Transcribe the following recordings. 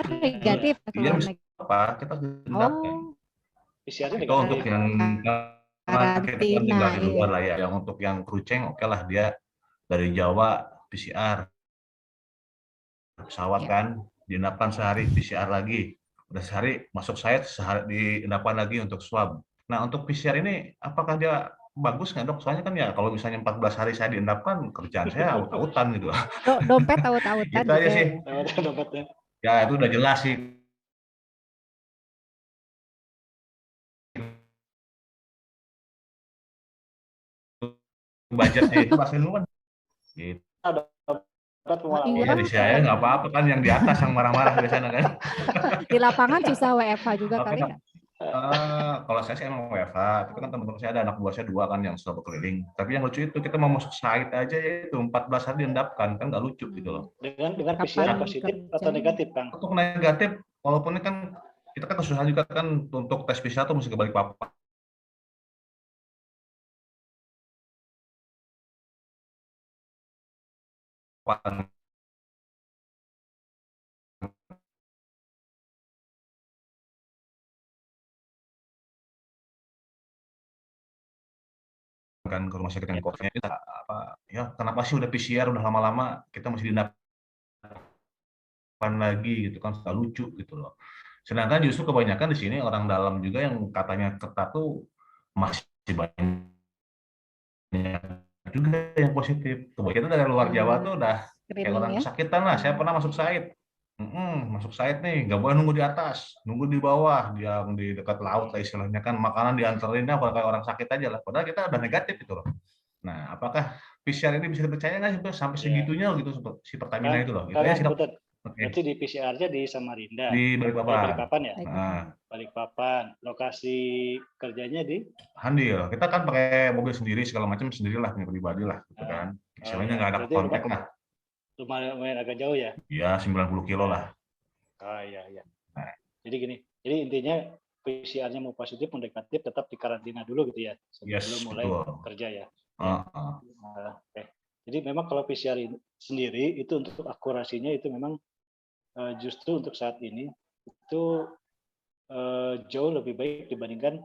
negatif Iya, keluar bisa apa? Kita dendapkan. Oh, PCR-nya Itu untuk negatif. yang karena kita kan karantina. tinggal di luar Iya. lah ya. Yang untuk yang kruceng, oke lah dia dari Jawa PCR pesawat Ya. kan, diendapkan sehari PCR lagi. Udah sehari masuk site, sehari diendapkan lagi untuk swab. Nah untuk PCR ini apakah dia bagus nggak dok? Soalnya kan ya kalau misalnya 14 hari saya diendapkan, kerjaan saya aut-autan gitu. Dompet taut-tautan Gitu aja juga. sih. Dapatnya. Ya itu udah jelas sih budgetnya itu pasti dulu kan. Gitu. Dapat Oh Iya iya, di pengalaman. saya nggak apa-apa kan yang di atas yang marah-marah biasanya kan. di lapangan susah WFH juga Oke kali dok. nggak? Kalau saya sih emang WFH, tapi kan teman-teman saya ada anak buah saya dua kan yang selalu keliling. Tapi yang lucu itu kita mau masuk site aja ya itu 14 hari diendapkan kan nggak lucu gitu loh. Dengan Kapan PCR positif atau kerjanya? negatif, Kang? Untuk negatif, walaupun ini kan kita kan kesusahan juga kan untuk tes PCR tuh mesti ke Balikpapan kan ke rumah sakit yang di kotanya kita apa ya kenapa sih udah PCR udah lama-lama kita masih diendapkan lagi gitu kan suka lucu gitu loh. Sedangkan justru kebanyakan di sini orang dalam juga yang katanya ketat tuh masih banyak juga yang positif. Tuh kita dari luar Jawa tuh udah kayak Screening orang ya. kesakitan lah. Saya pernah masuk site. Masuk site nih, nggak boleh nunggu di atas, nunggu di bawah, yang di dekat laut lah istilahnya kan, makanan dianterin apa kayak orang sakit aja lah. Padahal kita udah negatif gitu loh. Nah, apakah PCR ini bisa dipercaya nggak sih sampai Ya. segitunya gitu si Pertamina Kang, itu loh? Itu ya sih Kang, dok. betul. Oke. Berarti di PCR-nya di Samarinda. Di Balikpapan. Balikpapan ya? Nah, Balikpapan. Lokasi kerjanya di? handil. Kita kan pakai mobil sendiri segala macam sendirilah punya pribadi lah gitu kan. Oh Istilahnya ya, nggak ada berarti kontak lah. lumayan agak jauh ya? Ya 90 kilo lah. Oh iya, iya. Nah, Jadi gini, jadi intinya PCR-nya mau positif mau negatif tetap dikarantina dulu gitu ya sebelum yes, mulai betul. kerja ya. Oke. Jadi memang kalau PCR sendiri itu untuk akurasinya itu memang justru untuk saat ini itu jauh lebih baik dibandingkan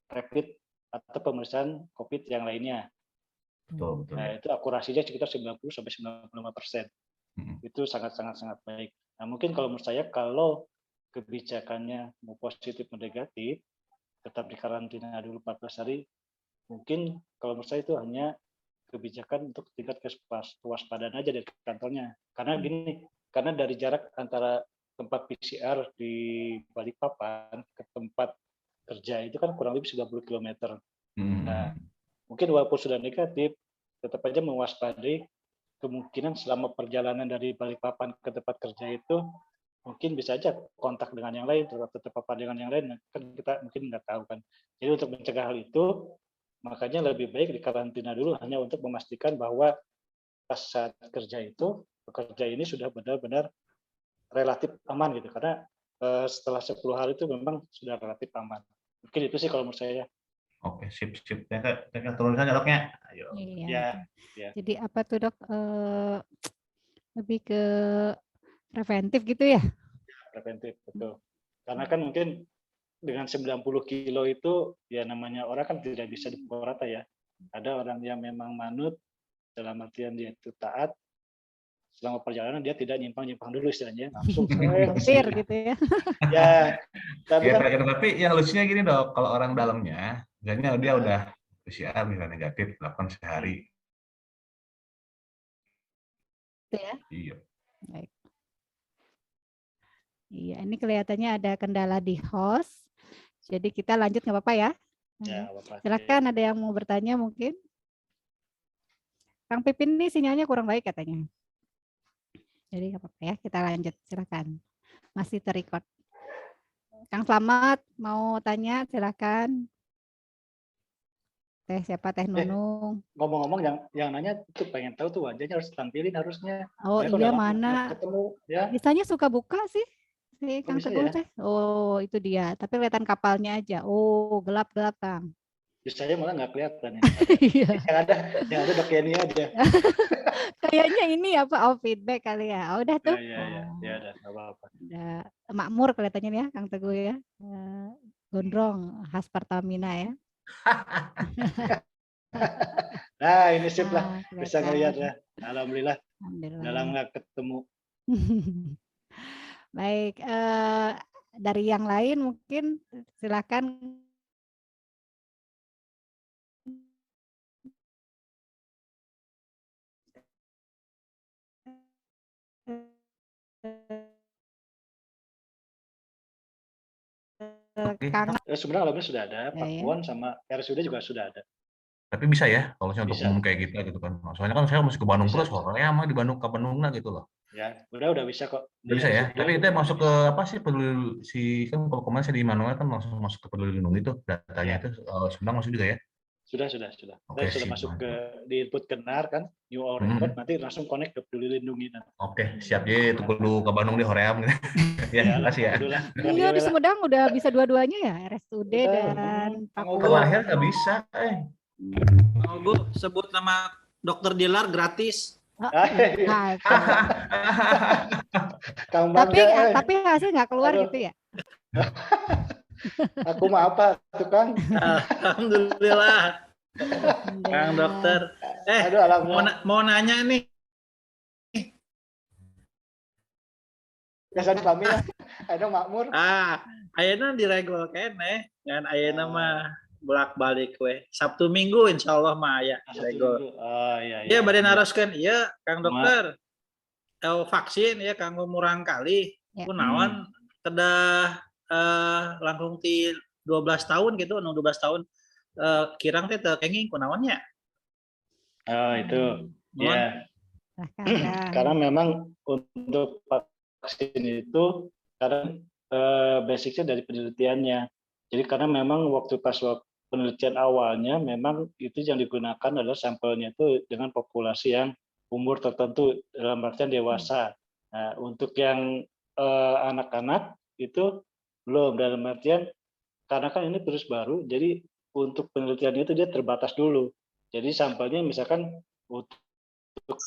rapid atau pemeriksaan COVID yang lainnya. Betul, betul. Nah, itu akurasinya sekitar 90-95%. Itu sangat baik. Nah, mungkin kalau menurut saya kalau kebijakannya mau positif atau negatif, tetap dikarantina dulu 14 hari, mungkin kalau menurut saya itu hanya kebijakan untuk tingkat kewaspadaan aja dari kantornya. Karena gini, karena dari jarak antara tempat PCR di Balikpapan ke tempat kerja itu kan kurang lebih 90 km. Nah, mungkin walaupun sudah negatif, tetap aja mewaspadai kemungkinan selama perjalanan dari Balikpapan ke tempat kerja itu mungkin bisa aja kontak dengan yang lain, terpapar dengan yang lain, kan kita mungkin nggak tahu kan. Jadi untuk mencegah hal itu, makanya lebih baik dikarantina dulu hanya untuk memastikan bahwa pas saat kerja itu, pekerja ini sudah benar-benar relatif aman gitu. Karena setelah 10 hari itu memang sudah relatif aman. Mungkin itu sih kalau menurut saya. Oke, sip. Kita turunkan ya doknya. Ayo. Iya. Ya, ya. Jadi apa tuh dok? Lebih ke preventif gitu ya? Preventif, betul. Karena kan mungkin dengan 90 kilo itu ya namanya orang kan tidak bisa dipukul rata ya. Ada orang yang memang manut dalam artian dia itu taat, selama perjalanan dia tidak nyimpang dulu istilahnya, langsung Petir gitu ya. Ya, tapi Ya, kan tapi yang lucunya gini dok, kalau orang dalamnya, misalnya dia udah PCR misalnya negatif, 8 sehari. Itu ya. Iya. Baik. Iya, ini kelihatannya ada kendala di host. Jadi kita lanjut nggak apa-apa ya? ya, apa-apa. Silakan ada yang mau bertanya mungkin. Kang Pipin ini sinyalnya kurang baik katanya. Jadi nggak apa-apa ya, kita lanjut. Silakan. Masih terrecord. Kang Slamet mau tanya, silakan. Siapa Teh Nunung? Ngomong-ngomong yang nanya tuh pengen tahu tuh wajahnya harus tampilin harusnya. Oh ya, iya mana? Ketemu ya. Biasanya suka buka sih si Kang Teguh teh. Oh itu dia. Tapi kelihatan kapalnya aja. Oh gelap-gelap Kang. Di saya malah nggak kelihatan ya. Iya. yang ada Dok Yeni aja. Kayaknya ini apa feedback kali ya. Oh, udah tuh. Ya udah nggak apa-apa. Udah makmur kelihatannya nih ya Kang Teguh ya. Gondrong khas Pertamina ya. Nah ini sip lah, bisa ngelihat ya. Alhamdulillah. Dalam nggak ketemu. Baik, dari yang lain mungkin silakan. Karena sebenarnya alamnya sudah ada, Pak Puan sama RSUD juga sudah ada. Tapi bisa ya kalau saya untuk umum kayak gitu kan. Soalnya kan saya masih ke Bandung terus, soalnya mah di Bandung ke Bandung gitu loh. Ya, udah bisa kok. Udah bisa ya. Tapi itu masuk ke apa sih peduli kan kalau kemarin saya di manual kan langsung masuk ke peduli lindungi itu datanya itu sebenarnya masuk juga ya. Sudah. Okay, sudah masuk ke di input kenar kan, new or record nanti langsung connect ke peduli lindungi. Oke, siap ya itu kudu ke Bandung di Hoream gitu. Ya, makasih ya. Iya di Sumedang udah bisa dua-duanya ya, RSUD dan Papua. Terakhir nggak bisa. Mau Bu sebut nama dokter Dilar gratis. Tapi hasil nggak keluar gitu ya? Aku mah apa tuh Kang? Alhamdulillah. Kang dokter. Mau nanya nih. Biasa pamit ya. Ayo makmur. Ayeuna diregol kene ngan ayeuna mah bolak-balik we. Sabtu Minggu insyaallah mah aya regol. Oh iya. Iya bade naroskeun ieu Kang dokter. Vaksin ya kanggo murang kali. Kunaon kedah langkung ti 12 tahun gitu, 12 tahun kirang teh teu kenging kunaonnya? Oh itu. Ya. Karena memang untuk vaksin itu karena basicnya dari penelitiannya. Jadi karena memang waktu penelitian awalnya memang itu yang digunakan adalah sampelnya itu dengan populasi yang umur tertentu dalam artian dewasa. Nah, untuk yang anak-anak itu belum dalam artian karena kan ini virus baru, jadi untuk penelitian itu dia terbatas dulu. Jadi sampelnya misalkan untuk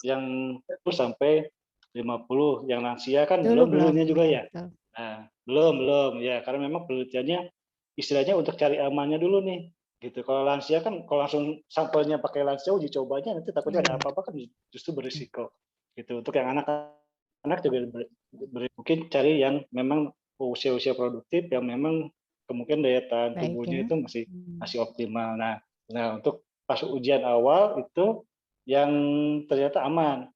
yang sampai 50, yang lansia kan belum dulunya juga ya. Nah, belum ya karena memang penelitiannya istilahnya untuk cari amannya dulu nih. Gitu. Kalau lansia kan kalau langsung sampelnya pakai lansia uji cobanya nanti takutnya ada apa-apa kan justru berisiko. Gitu. Untuk yang anak-anak juga mungkin cari yang memang usia-usia produktif yang memang kemungkinan daya tahan tubuhnya itu masih optimal. Nah, untuk pas ujian awal itu yang ternyata aman.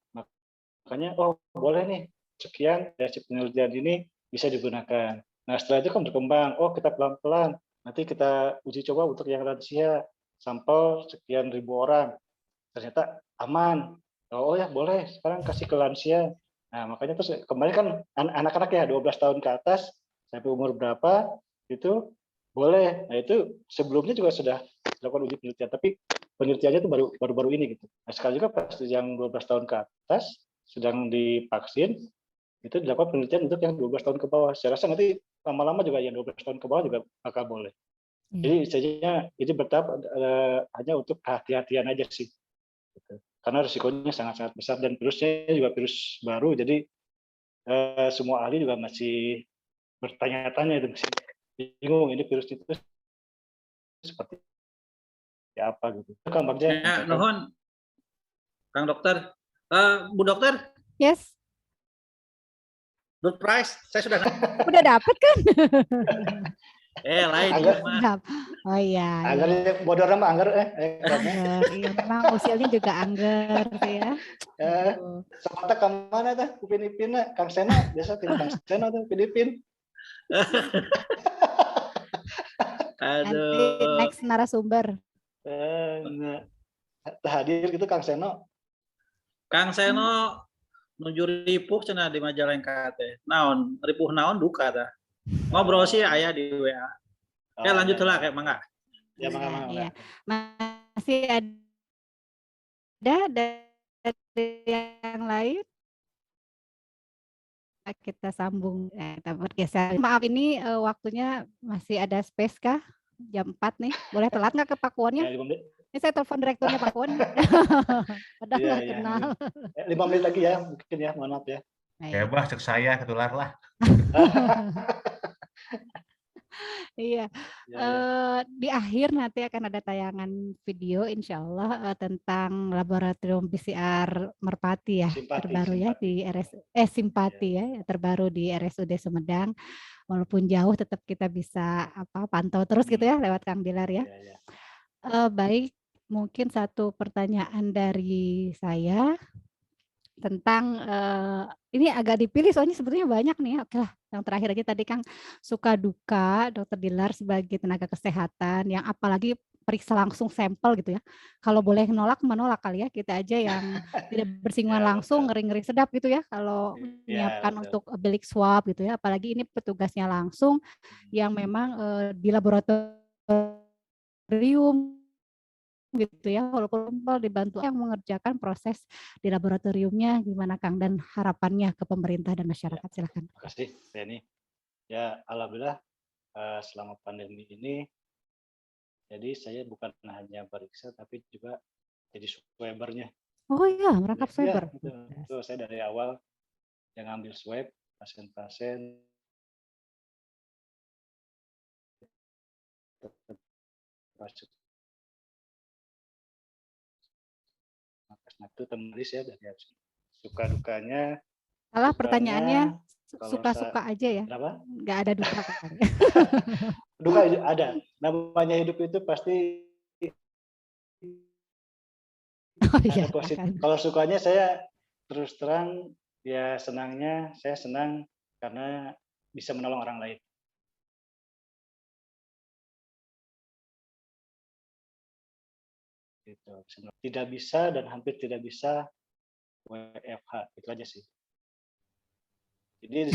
Makanya boleh nih sekian dari penelitian ini bisa digunakan. Nah setelah itu kan berkembang, kita pelan-pelan nanti kita uji coba untuk yang lansia sampel sekian ribu orang ternyata aman. Oh ya boleh sekarang kasih ke lansia. Nah makanya terus kemarin kan anak-anak ya 12 tahun ke atas sampai umur berapa itu boleh. Nah itu sebelumnya juga sudah dilakukan uji penelitian tapi penelitiannya itu baru-baru ini gitu. Nah sekarang juga pas yang 12 tahun ke atas sedang divaksin itu dilakukan penelitian untuk yang 12 tahun ke bawah. Saya rasa nanti lama-lama juga yang 12 tahun ke bawah juga bakal boleh. Jadi istilahnya ini bertahap hanya untuk kehati-hatian aja sih. Gitu. Karena risikonya sangat-sangat besar dan virusnya juga virus baru. Jadi semua ahli juga masih bertanya-tanya itu masih bingung ini virus itu seperti apa gitu. Kang Bagja. Ya, nuhun. Kang dokter. Bu dokter. Yes. Good price, saya sudah dapat kan? Lain mah. Oh iya. Angger bodoh nama angger iya memang usianya juga angger ya. Sampai ke mana tah? Ku Filipina, Kang Sena biasa Kang Sena tuh Filipina. Nanti next narasumber. Hadir gitu Kang Seno. Kang Seno nuju ripuh cenah di Majalengka teh. Naon? Ripuh naon duka tah. Ngobrol sih aya di WA. Lanjut heula kayak mangga. Ya mangga. Ya. Masih ada dari yang lain? Kita sambung kita bergeser. Maaf ini waktunya masih ada space kah jam 4 nih. Boleh telat nggak ke Pakuannya? Ya, 5 menit. Ini saya telepon direkturnya Pakuan. Padahal Iya, nggak iya. kenal. 5 menit lagi ya, mungkin ya, mohon maaf ya. Baik. Bebas cek saya ketular lah. Iya. Ya, ya. Di akhir nanti akan ada tayangan video insya Allah tentang laboratorium PCR Merpati ya, terbaru ya di Simpati ya, terbaru di RSUD Sumedang. Walaupun jauh tetap kita bisa pantau terus gitu ya lewat Kang Bilar ya. Ya, ya. Baik, mungkin satu pertanyaan dari saya tentang ini agak dipilih soalnya sebetulnya banyak nih. Oke lah, yang terakhir aja tadi Kang, suka duka Dokter Dilar sebagai tenaga kesehatan yang apalagi periksa langsung sampel gitu ya. Kalau boleh menolak kali ya, kita aja yang tidak bersinggungan langsung ngeri-ngeri sedap gitu ya kalau menyiapkan untuk bilik swab gitu ya. Apalagi ini petugasnya langsung yang memang di laboratorium gitu ya, walaupun dibantu yang mengerjakan proses di laboratoriumnya gimana Kang dan harapannya ke pemerintah dan masyarakat. Silakan. Terima kasih Reni. Ya alhamdulillah selama pandemi ini jadi saya bukan hanya periksa tapi juga jadi swabernya. Oh iya, merangkap swaber. Ya, itu saya dari awal yang ambil swab pasien-pasien Nah, itu temenis ya dari suka dukanya. Salah pertanyaannya suka-suka aja ya. Kenapa? Nggak ada duka kan? Duka ada. Namanya hidup itu pasti iya, ada positif. Kalau sukanya saya terus terang ya senangnya saya senang karena bisa menolong orang lain. Gitu. Tidak bisa dan hampir tidak bisa WFH itu aja sih. Jadi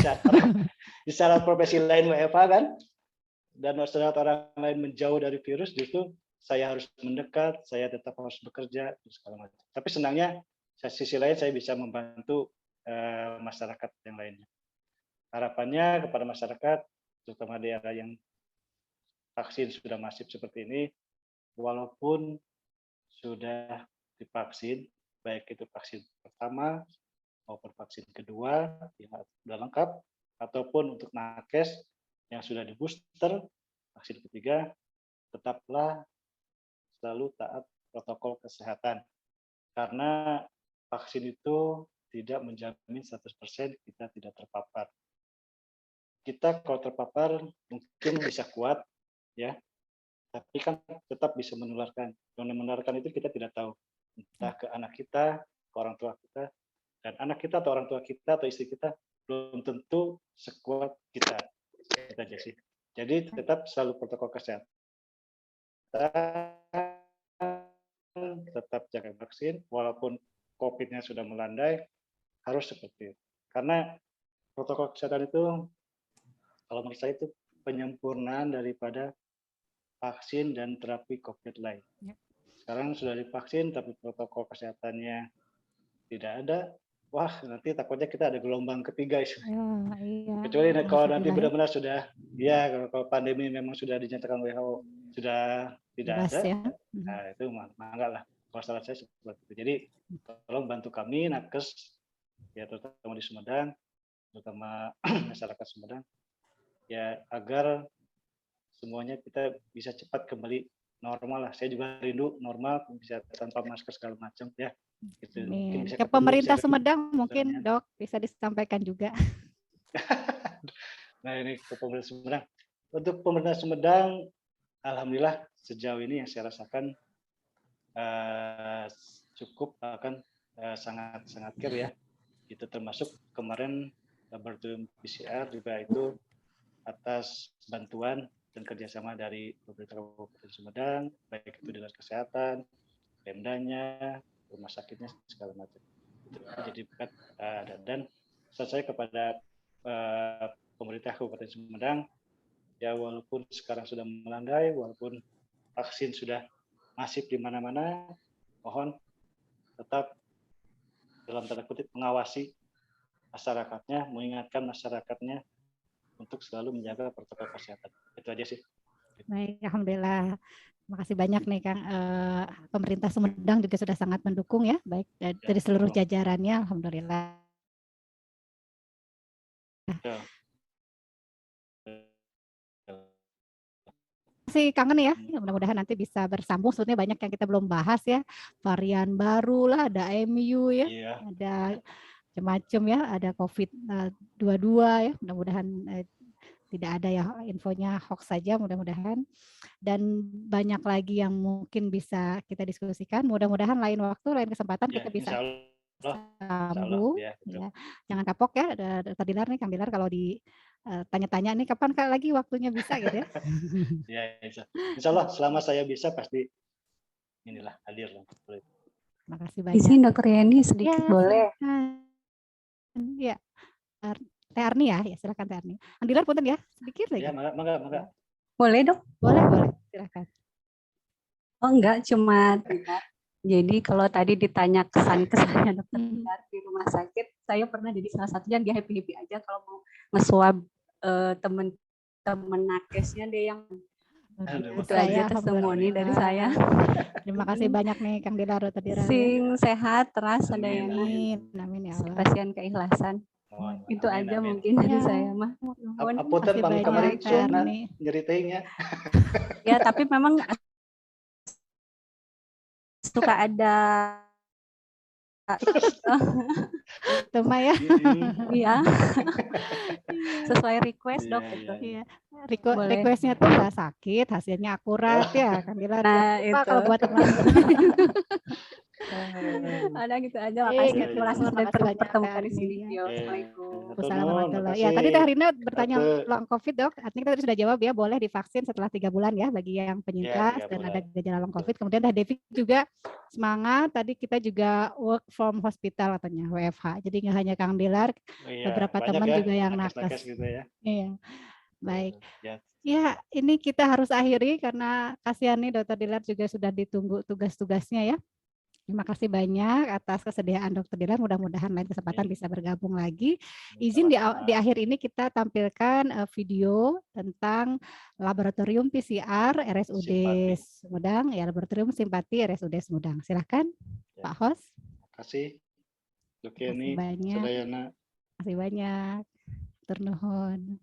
di saat profesi lain WFH kan dan saat orang lain menjauh dari virus justru saya harus mendekat, saya tetap harus bekerja segala macam. Tapi senangnya sisi lain saya bisa membantu masyarakat yang lainnya. Harapannya kepada masyarakat terutama di era yang vaksin sudah masif seperti ini walaupun sudah divaksin, baik itu vaksin pertama maupun vaksin kedua yang sudah lengkap, ataupun untuk nakes yang sudah di booster vaksin ketiga, tetaplah selalu taat protokol kesehatan. Karena vaksin itu tidak menjamin 100% kita tidak terpapar. Kita kalau terpapar mungkin bisa kuat, ya, tapi kan tetap bisa menularkan. Yang menularkan itu kita tidak tahu, entah ke anak kita, ke orang tua kita, dan anak kita atau orang tua kita atau istri kita belum tentu sekuat kita. Itu aja sih. Jadi tetap selalu protokol kesehatan, tetap jaga vaksin, walaupun COVID-nya sudah melandai, harus seperti itu. Karena protokol kesehatan itu, kalau menurut saya itu penyempurnaan daripada vaksin dan terapi COVID lain. Sekarang sudah divaksin tapi protokol kesehatannya tidak ada, wah nanti takutnya kita ada gelombang ketiga. Iya. Kecuali kalau nanti benar-benar sudah, ya kalau pandemi memang sudah dinyatakan WHO sudah tidak ada, ya. Nah itu enggak lah. Kalau salah saya seperti itu. Jadi tolong bantu kami nakes, ya terutama di Sumedang, terutama masyarakat Sumedang, ya agar semuanya kita bisa cepat kembali normal lah. Saya juga rindu normal, bisa tanpa masker segala macam ya. Gitu. Ke pemerintah Sumedang mungkin Dok bisa disampaikan juga. Nah ini ke pemerintah Sumedang. Untuk pemerintah Sumedang, alhamdulillah sejauh ini yang saya rasakan cukup akan sangat care ya. Itu termasuk kemarin laboratorium PCR juga itu atas bantuan dan kerjasama dari pemerintah Kabupaten Sumedang, baik itu dinas kesehatan, Pemdanya, rumah sakitnya segala macam. Jadi dan saya kepada pemerintah Kabupaten Sumedang, ya walaupun sekarang sudah melandai, walaupun vaksin sudah masif di mana-mana, mohon tetap dalam tanda kutip mengawasi masyarakatnya, mengingatkan masyarakatnya untuk selalu menjaga protokol kesehatan. Itu aja sih. Baik, alhamdulillah. Terima kasih banyak nih Kang. Pemerintah Sumedang juga sudah sangat mendukung ya, baik dari seluruh jajarannya, alhamdulillah. Ya. Masih kangen ya, mudah-mudahan nanti bisa bersambung. Sebetulnya banyak yang kita belum bahas ya, varian baru lah, ada MU ya, ada macam-macam ya, ada COVID-22 ya, mudah-mudahan tidak ada ya infonya hoax saja, mudah-mudahan. Dan banyak lagi yang mungkin bisa kita diskusikan. Mudah-mudahan lain waktu, lain kesempatan kita bisa sambung. Ya. Jangan kapok ya, Dr. Dilar nih, Kang Dilar kalau di tanya-tanya nih kapan lagi waktunya bisa gitu ya. Ya, insya Allah selama saya bisa pasti inilah hadir. Terima kasih banyak. Izin Dokter Yani sedikit ya, boleh. Ya, Teh Arni ya, silakan Teh Arni. Dilar punten ya, sedikit lagi. Ya, mangga. Boleh dok? Boleh, silakan. Oh enggak, cuma jadi kalau tadi ditanya kesan-kesannya Dokter Dilar di rumah sakit, saya pernah jadi salah satunya, dia happy-happy aja kalau mau nge-swab temen nakesnya deh yang itu aja testimoni dari saya. Terima kasih banyak nih Kang Dilar, Dr. Dilar. Sing sehat, teras, ada yang amin ya Allah. pasien keikhlasan. Itu aja mungkin dari saya mah. Apunten Bang kemarin nyeritainnya. Ya tapi memang suka ada Tuma ya. Iya. Sesuai request dok gitu. Iya. Requestnya tuh nggak sakit, hasilnya akurat ya Kang Dilar. Nah itu. Kalau buat teman. Ada gitu aja, makasih terima kasih sudah pertemukan di sini. Assalamualaikum. Assalamualaikum. Ya tadi Teh Rina bertanya long COVID dok, artinya kita tadi sudah jawab ya, boleh divaksin setelah 3 bulan ya bagi yang penyintas dan ada gejala long COVID. Kemudian Teh Devi juga semangat, tadi kita juga work from hospital katanya WFH. Jadi nggak hanya Kang Dilar, beberapa teman juga yang nakes. Gitu ya. Iya. Baik. Ya, ini kita harus akhiri karena kasihan nih Dr. Dilar juga sudah ditunggu tugas-tugasnya ya. Terima kasih banyak atas kesediaan Dr. Dilar. Mudah-mudahan lain kesempatan bisa bergabung lagi. Izin di akhir ini kita tampilkan video tentang laboratorium PCR RSUD Sumedang, ya laboratorium simpati RSUD Sumedang. Silakan, Pak Host. Terima kasih. Terima kasih banyak. Terima kasih banyak. Ternuhun.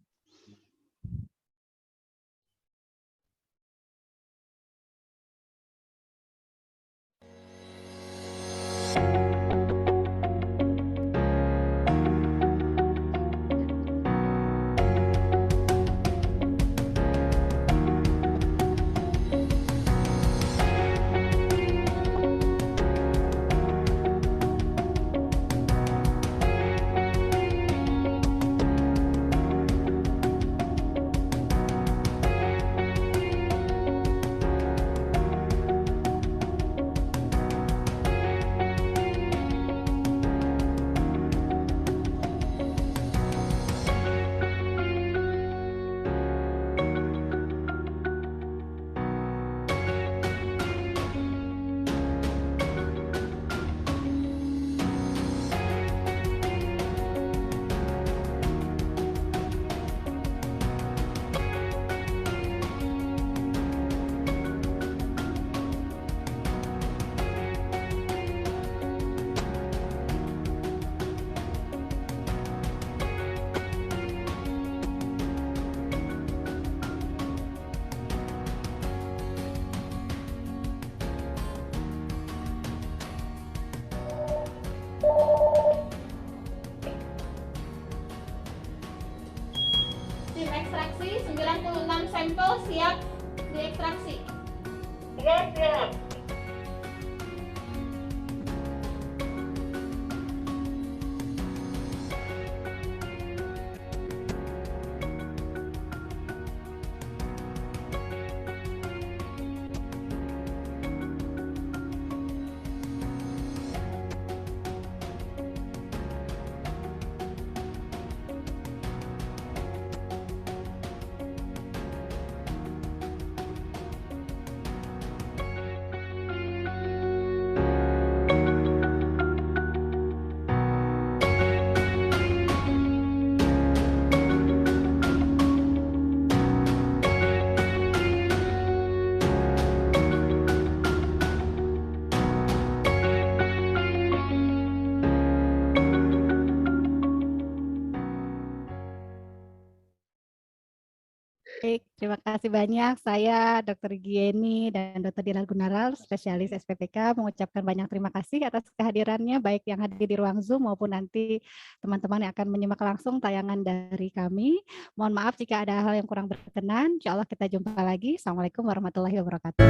Tim ekstraksi 96 sampel siap diekstraksi. Siap. Baik, terima kasih banyak. Saya Dr. Gieni dan Dr. Dila Gunaral, spesialis SPPK, mengucapkan banyak terima kasih atas kehadirannya, baik yang hadir di ruang Zoom maupun nanti teman-teman yang akan menyimak langsung tayangan dari kami. Mohon maaf jika ada hal yang kurang berkenan. Insya Allah kita jumpa lagi. Assalamualaikum warahmatullahi wabarakatuh.